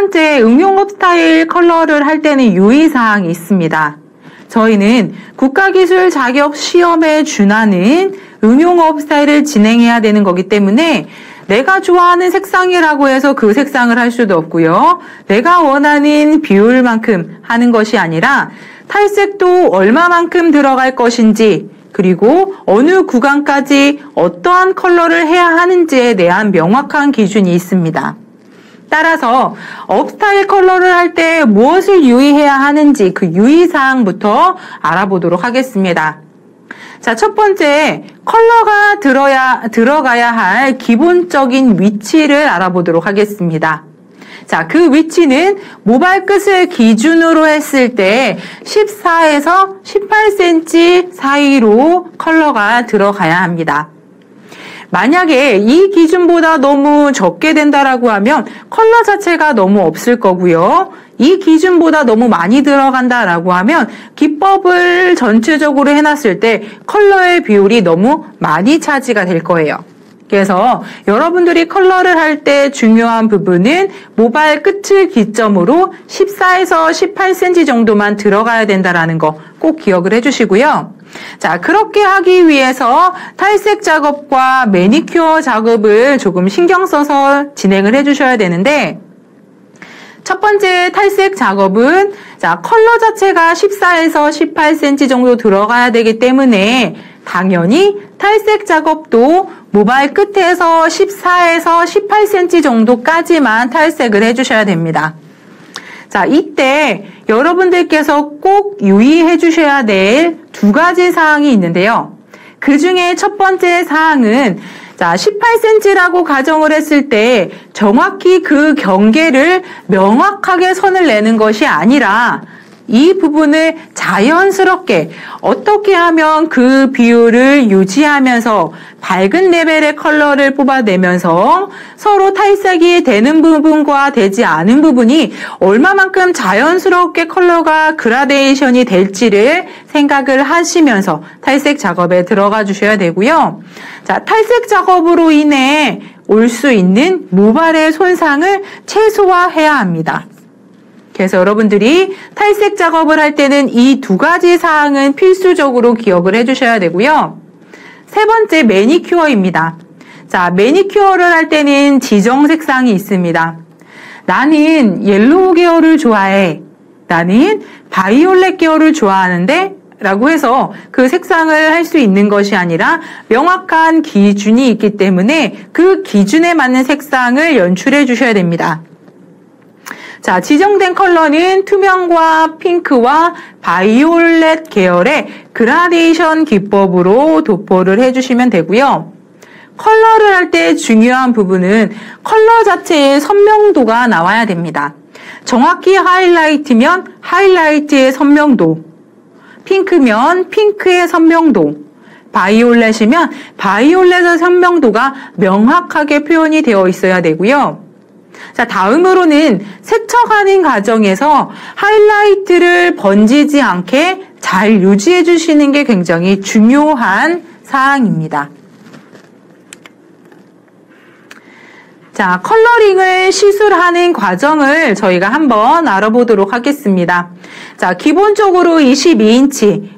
번째, 응용업 스타일 컬러를 할 때는 유의사항이 있습니다. 저희는 국가기술 자격 시험에 준하는 응용업 스타일을 진행해야 되는 거기 때문에 내가 좋아하는 색상이라고 해서 그 색상을 할 수도 없고요. 내가 원하는 비율만큼 하는 것이 아니라 탈색도 얼마만큼 들어갈 것인지, 그리고 어느 구간까지 어떠한 컬러를 해야 하는지에 대한 명확한 기준이 있습니다. 따라서 업스타일 컬러를 할 때 무엇을 유의해야 하는지 그 유의사항부터 알아보도록 하겠습니다. 자, 첫 번째, 컬러가 들어가야 할 기본적인 위치를 알아보도록 하겠습니다. 자, 그 위치는 모발 끝을 기준으로 했을 때 14에서 18cm 사이로 컬러가 들어가야 합니다. 만약에 이 기준보다 너무 적게 된다라고 하면 컬러 자체가 너무 없을 거고요. 이 기준보다 너무 많이 들어간다라고 하면 기법을 전체적으로 해놨을 때 컬러의 비율이 너무 많이 차지가 될 거예요. 그래서 여러분들이 컬러를 할 때 중요한 부분은 모발 끝을 기점으로 14에서 18cm 정도만 들어가야 된다라는 거 꼭 기억을 해주시고요. 자, 그렇게 하기 위해서 탈색 작업과 매니큐어 작업을 조금 신경 써서 진행을 해주셔야 되는데, 첫 번째 탈색 작업은 자, 컬러 자체가 14에서 18cm 정도 들어가야 되기 때문에 당연히 탈색 작업도 모발 끝에서 14에서 18cm 정도까지만 탈색을 해주셔야 됩니다. 자, 이때 여러분들께서 꼭 유의해 주셔야 될 두 가지 사항이 있는데요. 그 중에 첫 번째 사항은 자, 18cm라고 가정을 했을 때 정확히 그 경계를 명확하게 선을 내는 것이 아니라 이 부분을 자연스럽게 어떻게 하면 그 비율을 유지하면서 밝은 레벨의 컬러를 뽑아내면서 서로 탈색이 되는 부분과 되지 않은 부분이 얼마만큼 자연스럽게 컬러가 그라데이션이 될지를 생각을 하시면서 탈색 작업에 들어가 주셔야 되고요. 자, 탈색 작업으로 인해 올 수 있는 모발의 손상을 최소화해야 합니다. 그래서 여러분들이 탈색 작업을 할 때는 이 두 가지 사항은 필수적으로 기억을 해주셔야 되고요. 세 번째, 매니큐어입니다. 자, 매니큐어를 할 때는 지정 색상이 있습니다. 나는 옐로우 계열을 좋아해. 나는 바이올렛 계열을 좋아하는데 라고 해서 그 색상을 할 수 있는 것이 아니라 명확한 기준이 있기 때문에 그 기준에 맞는 색상을 연출해 주셔야 됩니다. 자, 지정된 컬러는 투명과 핑크와 바이올렛 계열의 그라데이션 기법으로 도포를 해주시면 되고요. 컬러를 할 때 중요한 부분은 컬러 자체의 선명도가 나와야 됩니다. 정확히 하이라이트면 하이라이트의 선명도, 핑크면 핑크의 선명도, 바이올렛이면 바이올렛의 선명도가 명확하게 표현이 되어 있어야 되고요. 자, 다음으로는 세척하는 과정에서 하이라이트를 번지지 않게 잘 유지해 주시는 게 굉장히 중요한 사항입니다. 자, 컬러링을 시술하는 과정을 저희가 한번 알아보도록 하겠습니다. 자, 기본적으로 22인치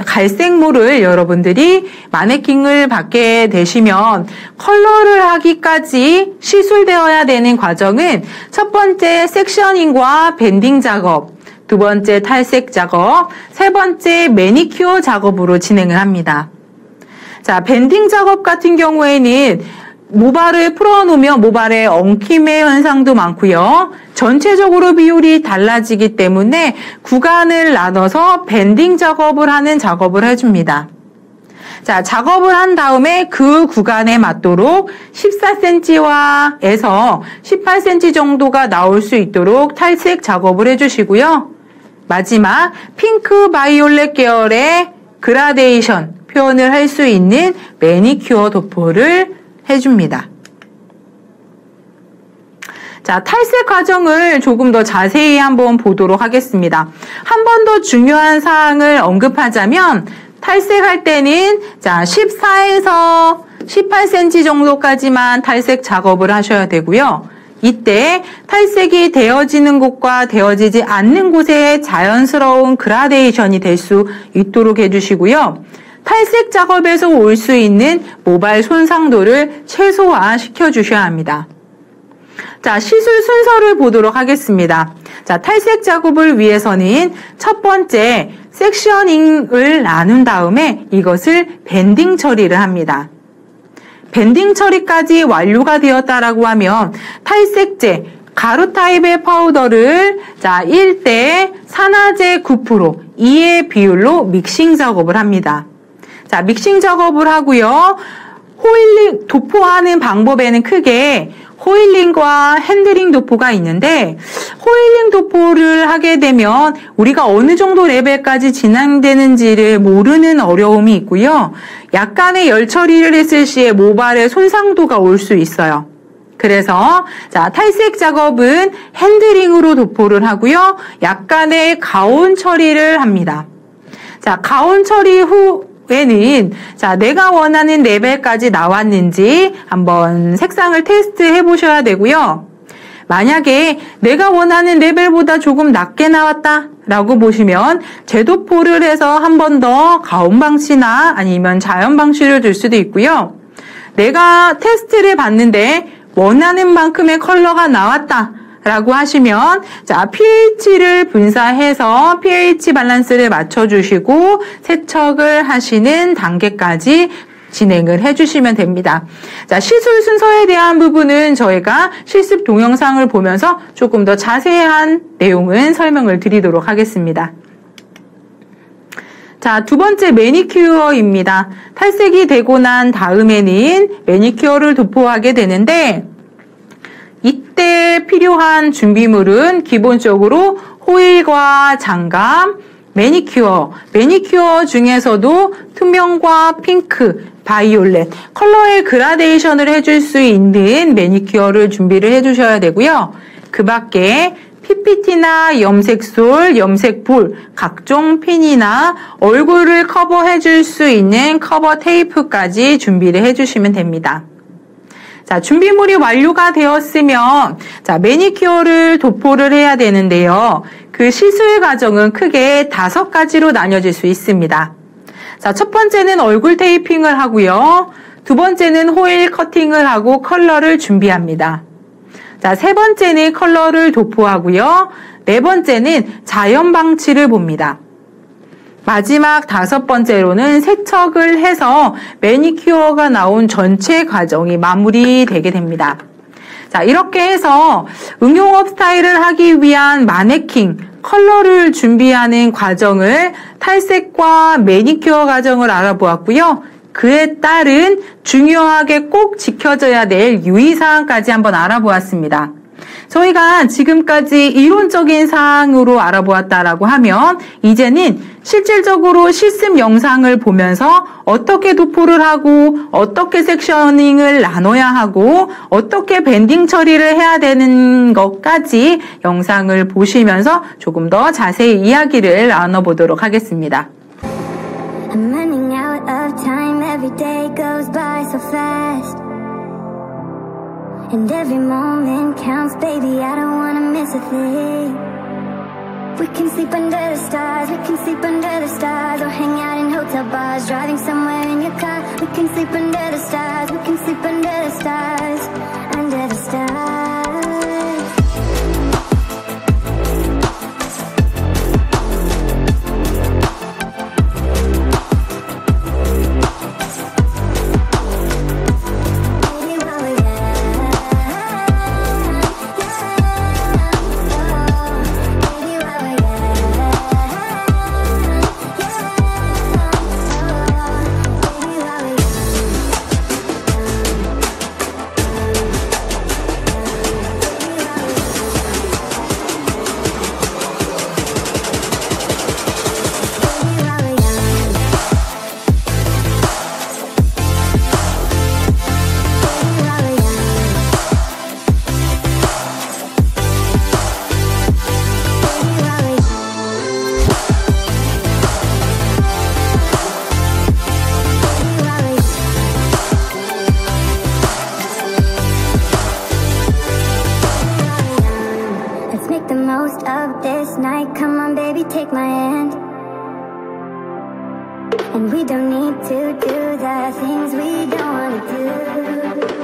갈색모를 여러분들이 마네킹을 받게 되시면 컬러를 하기까지 시술되어야 되는 과정은 첫 번째 섹셔닝과 밴딩 작업, 두 번째 탈색 작업, 세 번째 매니큐어 작업으로 진행을 합니다. 자, 밴딩 작업 같은 경우에는 모발을 풀어놓으면 모발에 엉킴의 현상도 많고요. 전체적으로 비율이 달라지기 때문에 구간을 나눠서 밴딩 작업을 하는 작업을 해줍니다. 자, 작업을 한 다음에 그 구간에 맞도록 14cm에서 18cm 정도가 나올 수 있도록 탈색 작업을 해주시고요. 마지막 핑크 바이올렛 계열의 그라데이션 표현을 할 수 있는 매니큐어 도포를 해줍니다. 자, 탈색 과정을 조금 더 자세히 한번 보도록 하겠습니다. 한 번 더 중요한 사항을 언급하자면 탈색할 때는 자, 14에서 18cm 정도까지만 탈색 작업을 하셔야 되고요. 이때 탈색이 되어지는 곳과 되어지지 않는 곳의 자연스러운 그라데이션이 될 수 있도록 해주시고요. 탈색 작업에서 올 수 있는 모발 손상도를 최소화시켜 주셔야 합니다. 자, 시술 순서를 보도록 하겠습니다. 자, 탈색 작업을 위해서는 첫 번째 섹셔닝을 나눈 다음에 이것을 밴딩 처리를 합니다. 밴딩 처리까지 완료가 되었다라고 하면 탈색제 가루 타입의 파우더를 1대 산화제 9%, 2의 비율로 믹싱 작업을 합니다. 자, 믹싱 작업을 하고요. 호일링 도포하는 방법에는 크게 호일링과 핸들링 도포가 있는데, 호일링 도포를 하게 되면 우리가 어느 정도 레벨까지 진행되는지를 모르는 어려움이 있고요. 약간의 열 처리를 했을 시에 모발의 손상도가 올 수 있어요. 그래서 탈색 작업은 핸들링으로 도포를 하고요. 약간의 가온 처리를 합니다. 자, 가온 처리 후에는 내가 원하는 레벨까지 나왔는지 한번 색상을 테스트해 보셔야 되고요. 만약에 내가 원하는 레벨보다 조금 낮게 나왔다 라고 보시면 재도포를 해서 한 번 더 가온 방치나 아니면 자연 방치를 줄 수도 있고요. 내가 테스트를 봤는데 원하는 만큼의 컬러가 나왔다 라고 하시면 pH를 분사해서 pH 밸런스를 맞춰주시고 세척을 하시는 단계까지 진행을 해주시면 됩니다. 자, 시술 순서에 대한 부분은 저희가 실습 동영상을 보면서 조금 더 자세한 내용은 설명을 드리도록 하겠습니다. 자, 두 번째 매니큐어입니다. 탈색이 되고 난 다음에는 매니큐어를 도포하게 되는데, 이때 필요한 준비물은 기본적으로 호일과 장갑, 매니큐어 중에서도 투명과 핑크, 바이올렛, 컬러의 그라데이션을 해줄 수 있는 매니큐어를 준비를 해주셔야 되고요. 그 밖에 PPT나 염색솔, 염색볼, 각종 핀이나 얼굴을 커버해줄 수 있는 커버 테이프까지 준비를 해주시면 됩니다. 자, 준비물이 완료가 되었으면 매니큐어를 도포를 해야 되는데요. 그 시술 과정은 크게 5가지로 나뉘어질 수 있습니다. 자, 첫 번째는 얼굴 테이핑을 하고요. 두 번째는 호일 커팅을 하고 컬러를 준비합니다. 자, 세 번째는 컬러를 도포하고요. 네 번째는 자연 방치를 봅니다. 마지막 5번째로는 세척을 해서 매니큐어가 나온 전체 과정이 마무리되게 됩니다. 자, 이렇게 해서 응용업 스타일을 하기 위한 마네킹, 컬러를 준비하는 과정을 탈색과 매니큐어 과정을 알아보았고요. 그에 따른 중요하게 꼭 지켜져야 될 유의사항까지 한번 알아보았습니다. 저희가 지금까지 이론적인 사항으로 알아보았다라고 하면 이제는 실질적으로 실습 영상을 보면서 어떻게 도포를 하고 어떻게 섹셔닝을 나눠야 하고 어떻게 밴딩 처리를 해야 되는 것까지 영상을 보시면서 조금 더 자세히 이야기를 나눠보도록 하겠습니다. I'm running out of time, every day goes by so fast And every moment counts, baby, I don't wanna miss a thing We can sleep under the stars, we can sleep under the stars Or hang out in hotel bars, driving somewhere in your car We can sleep under the stars, we can sleep under the stars Under the stars most of this night. Come on baby, take my hand. And we don't need to do the things we don't wanna do.